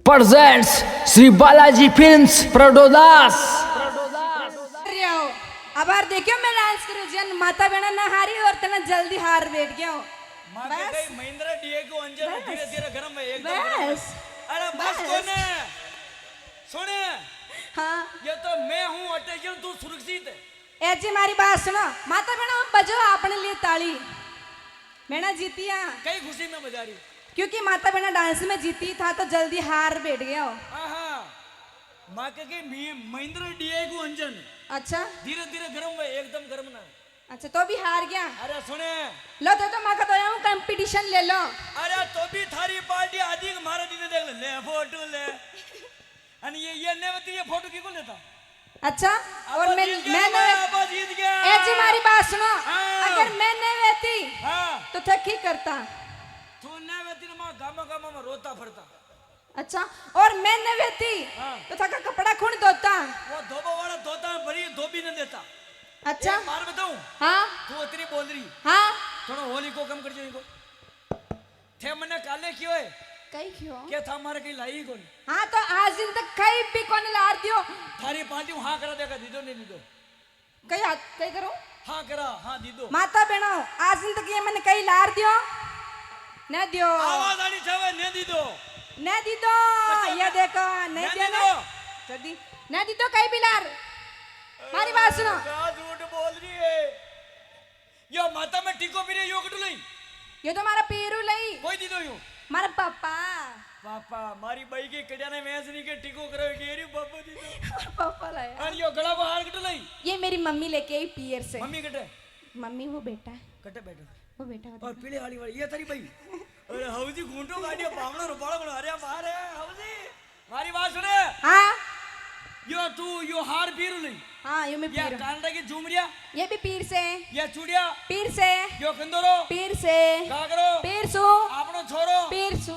presents Shri Balaji films प्रोडोदास। अब यार देखियो मैं डांस करूं जन माता बहना ना हारी और तना जल्दी हार बैठ गया हूं। बस महिंद्रा डिएगो अंजल धीरे धीरे गरम है एकदम बस अरे बस कोने सुने हाँ ये तो मैं हूं अटैचर तू सुरक्षित है। ए जी हमारी बात सुनो माता बहना बजो अपने लिए ताली। बहना जीती है कई खुशी में बजा रही क्योंकि माता बहना डांस में जीती था तो जल्दी हार बैठ गया हो। हाँ माँ के महिंद्रा डिएगो अंजन अच्छा धीरे धीरे गरम है एकदम गरम ना। अच्छा तो भी हार गया। अरे सुने लो तो माँ का तो हूँ कंपटीशन ले लो। अरे तो भी थारी पार्टी आदि मारा दीने देख ले फोटो ले अनि ये नेवती ये फोटो की को लेता। अच्छा और मैं जीत गया। ए जी हमारी बात सुनो हाँ। अगर मैं नहीं रहती हाँ तो थक ही करता। तू नेवती ना गामा गामा में रोता फिरता। अच्छा और मैं नहीं रहती हाँ। तो थका कपड़ा खून धोता। वो धोबा वाला धोता बड़ी धोबी न देता। अच्छा मार बताऊं हाँ तू इतनी बोल रही हाँ थोड़ा होली को कम कर जो इनको थे मने काले क्यों है कहीं क्यों क्या था हमारे कहीं लाई कौन हाँ तो आज दिन तक कहीं भी कौन लार दियो थारी पार्टी हाँ करा देगा दीदो नहीं दीदो कहीं करो हाँ करा हाँ दीदो माता बहनो आज दिन तक ये मैंने कहीं लार दियो न दियो आवाज आनी चाहिए नहीं दीदो न दी दो ये देखो नहीं दिया ना जल्दी न दी दो कहीं भी लार मारी बात सुनो क्या झूठ बोल रही है यो माता में टिको भी नहीं यो कटू नहीं ये तो हमारा पेरू लई कोई दीदो यो हमारा पापा पापा मारी बाई के कड़िया ने मैच नहीं के टिको करे के रे पापा दीदो पापा लाया और यो गला बाहर कटू नहीं ये मेरी मम्मी लेके आई पियर से मम्मी कटे मम्मी वो बेटा है कटे बैठो वो बेटा और पीले वाली ये तारी भाई अरे हौजी घूंटो गाड़िया बामणो रुपाड़ा बनो अरे बाहर है हौजी मारी बात सुने हाँ यो तू यो हार पीरू नहीं हाँ ये मैं ये पीर कांडा की झुमरिया ये भी पीर से ये चूड़िया पीर से यो कंदरो पीर से गागरो पीर सु आपनो छोरो पीर सु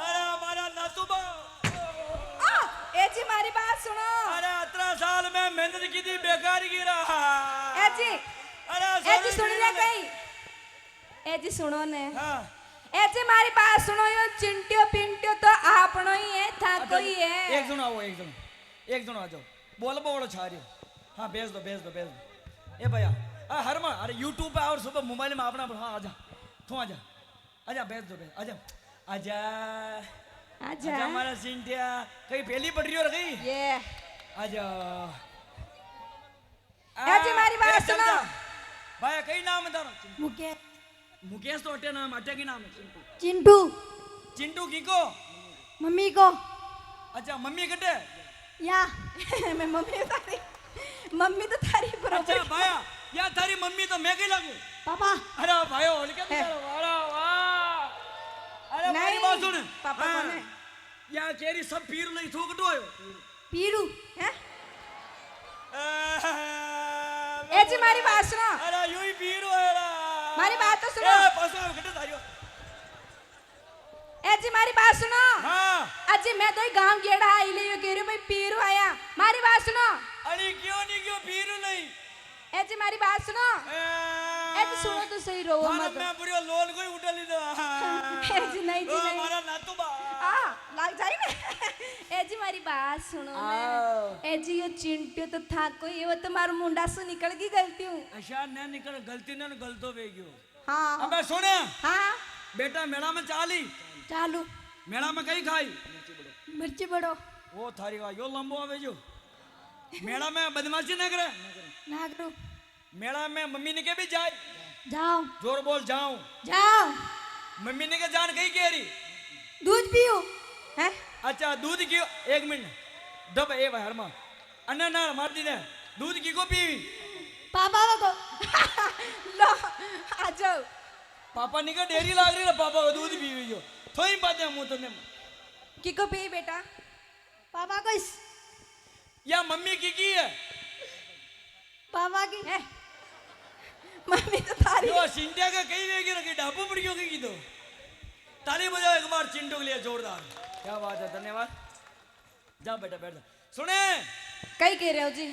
अरे हमारा नातुबा ए जी हमारी बात सुनो अरे 18 साल में मेहनत की थी बेकार गिरा ए जी अरे सुन ले कहीं ए जी सुनो ने हाँ ए जी हमारी बात सुनो यो चिंटियो पिंटियो तो आपनो ही है था कोई है एक जन आओ एक जन आ जाओ बोल बोलो छा रही हाँ भेज दो ए भैया हरमा अरे यूट्यूब पे और सुबह मोबाइल में अपना हाँ आजा तू आजा भेज दो आजा आजा आजा हमारा चिंटिया कहीं पहली पड़ रही हो कहीं ये आजा ए जी हमारी बात सुनो भाई कई नाम है तारा मुकेश मुकेश तो अटे नाम अटे की नाम है चिंटू चिंटू की को मम्मी को अच्छा मम्मी कटे या मैं मम्मी तो थारी अच्छा बराबर भाया या थारी मम्मी तो मैं कहीं लागू पापा अरे भाई होली क्या अरे वाह अरे मेरी बात सुन पापा कौन है या केरी सब पीर नहीं थोक तो आयो पीरू हैं ए जी हमारी बात सुनो अरे यूं ही पीर हो रा हमारी बात तो सुनो ए पसो कटे तारियो ए जी हमारी बात सुनो हां अजी मैं तो गांव गेड़ा आई ले यो केरे भाई पीरू आया हमारी बात सुनो अरे क्यों पीर नहीं ए जी हमारी बात सुनो ए जी सुनो तो सही रो मत मैं पूरी लोन कोई उठा ली दो ए जी नहीं जी नहीं हमारा नातू बा लग जाए ना ए जी हमारी बात सुनो ना ए जी यो चिंटू तो था कोई वो तुम्हारा मुंडा से निकल गई गलती हूँ अच्छा न निकल गलती न गलतो वे गयो हाँ अबे सुने हाँ बेटा मेला में चाली चालू मेला में कहीं खाई मिर्ची बड़ो वो थारी का यो लंबो आवे जो मेला में बदमाशी न करे ना करो मेला में मम्मी ने के भी जाए जाओ जोर बोल जाऊं जाओ मम्मी ने के जान कहीं कह रही दूध पियो हैं अच्छा दूध की एक मिनट दब ए भाई हरमा अन्ना ना मार दी ने दूध की को पी पापा को लो आ जाओ पापा ने का डेरी लाग रही है पापा को दूध पी जो थोड़ी बातें मुंह तो में की को पी बेटा पापा को या मम्मी की है पापा की है मम्मी तो थारी यो चिंटिया का कहीं वेगी रखी डाबू पड़ियों की दो ताली बजाओ एक बार चिंटू के लिए जोरदार क्या बात है धन्यवाद जा बेटा बैठ जा सुने कहीं कह रहे हो जी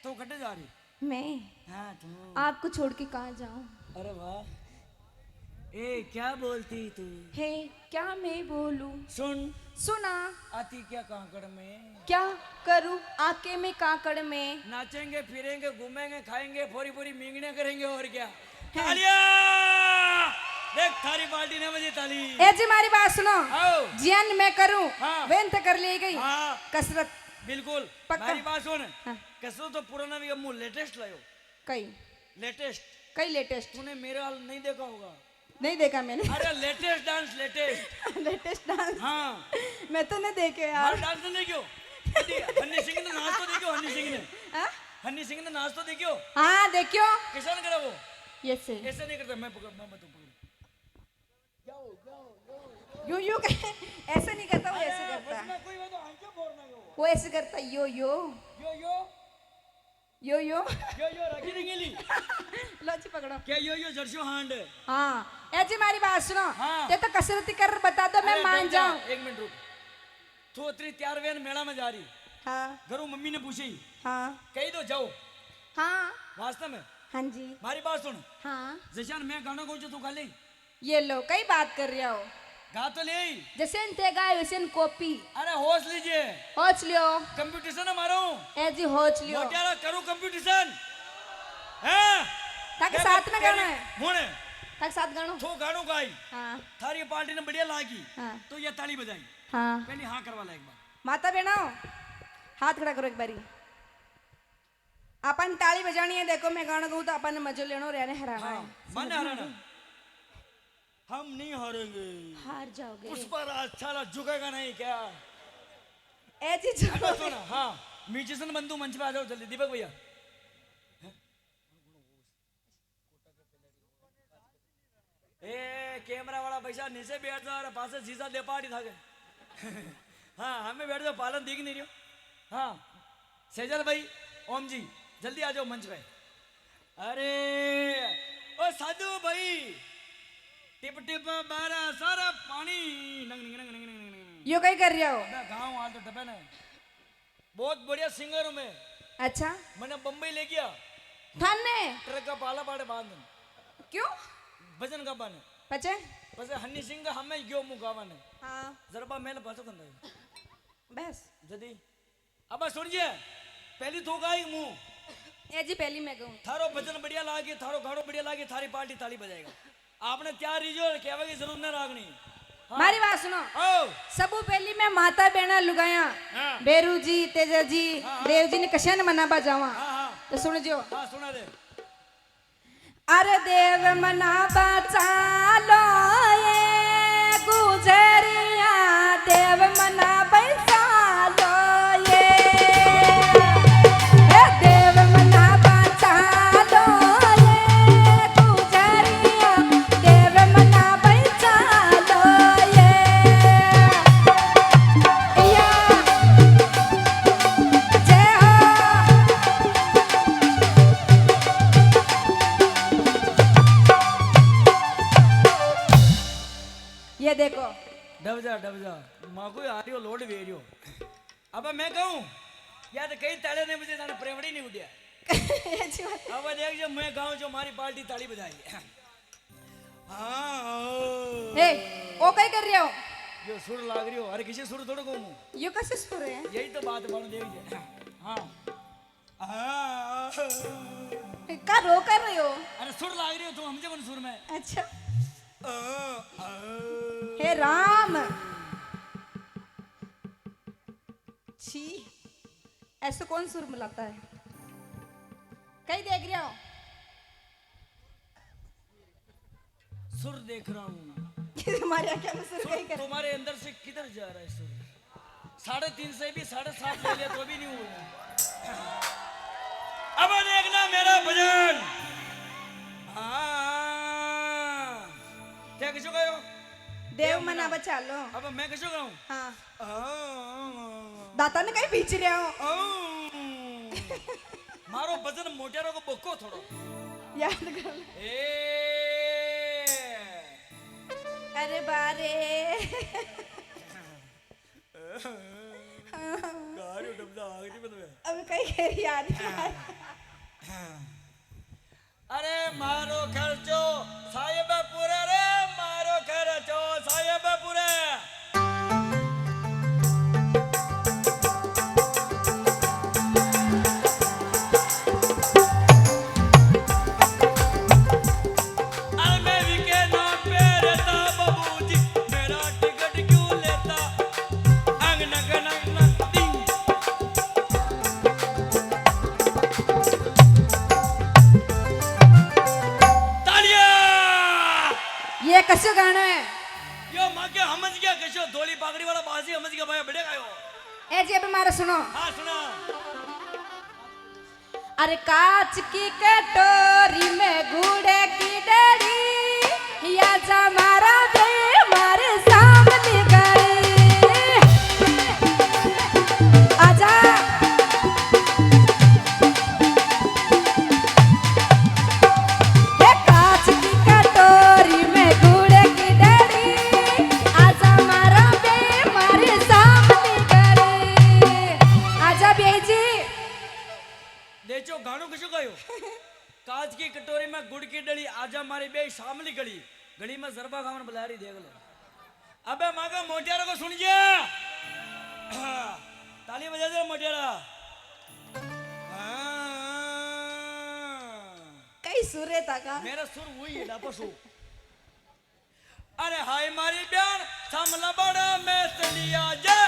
तो कटे जा रही मैं हाँ तू आपको छोड़ के कहाँ जाऊं अरे वाह ए क्या बोलती तू? हे क्या मैं बोलूं? सुन, सुना। आती क्या कांकड़ में? क्या करूं आके में काकड़ में? नाचेंगे फिरेंगे घूमेंगे खाएंगे फोरी फोरी मींगने करेंगे और क्या। है। तालियां! देख थारी पार्टी ने बजे ताली। ए जी मारी बात सुनो। आओ। जियन मैं करूं हाँ। वेंत कर ले गई हाँ कसरत। बिल्कुल पक्का। मेरी बात सुन। हाँ। कसरो तो पुराना भी मुंह लेटेस्ट लायो। कई लेटेस्ट कई लेटेस्ट तूने मेरा हाल नहीं देखा होगा। नहीं देखा मैंने। अरे latest dance latest. Latest dance हाँ मैं तो नहीं देखे हमारा यार। डांस नहीं देखियो। हनी सिंह ने नाच तो देखियो। हनी सिंह ने हाँ? हनी सिंह ने नाच तो देखियो। हाँ देखियो किसान करा वो ये से ऐसे नहीं करता। मैं पकड़ मैं तो पकड़ यू यू ऐसे नहीं करता वो ऐसे करता मैं कोई बात आंखें फोड़ना यो वो ऐसे करता यो यो यो यो यो यो यो यो रखी नहीं गेली लो जी पकड़ो। क्या यो जर्सियो हांड। हाँ ए जी मारी बात सुनो। हाँ। ते तो कसरती कर बता दो मैं अरे मान रुक जा, जाऊं। एक मिनट रुक। तू उतरी तैयार वेन मेला में जा रही। हाँ घरों मम्मी ने पूछी हाँ कही दो जाओ हाँ वास्तव में। हाँ जी मारी बात सुन। हाँ जैशान मैं गाना गाऊं तू गा ले। ये लो कई बात कर रहा हो। गा तो ले। जैसे ते गाय वैसे कॉपी अरे होश लीजिए होच लियो। कंपटीशन है मारो। ए जी होच लियो मोटियारा करो कंपटीशन है। ताकि साथ में गाना है। मोने ताकि साथ गानो। तो गानो गाई हाँ थारी पार्टी ने बढ़िया लागी हाँ तो ये ताली बजाई। हाँ पहले हाँ करवा ला एक बार। माता बहनो हाथ खड़ा करो एक बारी। अपन ताली बजानी है। देखो मैं गाना गाऊं तो अपन ने मजो लेनो रहने हराना हाँ है। मन हराना। हम नहीं हारेंगे। हार जाओगे। पुष्पा राज साला झुकेगा नहीं क्या। ए जी अबे झुको। सुना हाँ म्यूजिशियन बंधु मंच पे आ जाओ जल्दी। दीपक भैया ए कैमरा वाला पैसा नीचे बैठ जाओ। पास शीशा दे पाड़ी था के हाँ हमें बैठ जाओ पालन दिख नहीं रही हो। हाँ सेजल भाई ओम जी जल्दी आ जाओ मंच पे। अरे ओ साधु भाई टिप टिप बारा सारा पानी नंग नंग नंग नंग नंग नंग। यो कहीं कर रहे हो? मैं गाँव हाल तो टपे ना बहुत बढ़िया सिंगर हूँ मैं। अच्छा मैंने बम्बई ले गया थाने ट्रक का पाला पाड़े बांध क्यों भजन का बाने पचे? बस हनी सिंह का हमें गयो मुँह गावाने हाँ जरबा मैंने बाजो कंदा बस जदी अब सुनिए पहली तो गाई मुँह ए जी पहली मैं गाऊं। थारो भजन बढ़िया लागे थारो गाड़ो बढ़िया लागे थारी पार्टी ताली बजाएगा। आपने तैयार रहियो कहवा की जरूरत न रागनी। हाँ। मारी बात सुनो। ओ सबू पहली मैं माता बहना लुगाया हाँ। बेरू जी तेजा जी हाँ। देव जी ने कशन मनाबा जावा हाँ हाँ तो सुन जो। हाँ सुना दे। अरे देव मनाबा चालो ये गुजरिया देव मनाबा चालो ये देव मनाबा चालो ये गुजरिया देव मनाबा चालो ये या जय हो। ये देखो डब जा माँ को आ रही हो लोड वे रही हो। अब मैं कहूँ या तो कई ताले ने मुझे जाने प्रेमड़ी नहीं उठिया। अच्छी बात। अब देख जो मैं गाँव जो हमारी पार्टी ताली बजाई। हाँ ए ओ कहीं कर रहे हो? जो सुर लाग रही हो। अरे किसी सुर थोड़ा कहूँ यो कैसे सुर है? यही तो बात बन देख। हाँ हाँ का रो कर रहे हो? अरे सुर लाग रही हो तुम हमसे कौन सुर में। अच्छा हे राम छी ऐसे कौन सुर मिलाता है? कहीं देख रहे हो? सुर देख रहा हूँ। तुम्हारे आंखें में सुर कहीं कर। तुम्हारे अंदर से किधर जा रहा है सुर? 3.5 से भी 7.5 ले लिया तो भी नहीं हुआ। अब देखना मेरा भजन। हाँ क्या किसो गयो? देव मना बचा लो। अब मैं किसो गाऊं? हाँ हाँ दाता ने कहीं बीच रहे हो? मारो भजन मोटेरो को बको थोड़ो याद कर। ए अरे बारे गाड़ी डबदा आगरी बनवे। अब कहीं कह याद नहीं आ रहा। अरे मारो खर्चो साहिब पूरे रे माँ के समझ गया कैसे धोली पागड़ी वाला बाजी समझ गया भैया बड़े गायो ए जी अबे मारो सुनो हाँ सुना अरे कांच की कटोरी में गुड़ की डली या जमारा दे हमारे सामने गई आजा ये कांच की कटोरी में गुड़ की डली आज हमारा दे हमारे सामने गई आजा बेजी देचो गाणो कशो गायो कांच की कटोरी में गुड़ की डली आजा मारी बे शामली गली गली में जरबा गावन बुलारी देख लो अबे मागा मोटियारा को सुनिए ताली बजा दे मोटियारा कई सुरे तका मेरा सुर हुई है डापसु अरे हाय मारी ब्यान सामला बड़ा मैं चलिया जा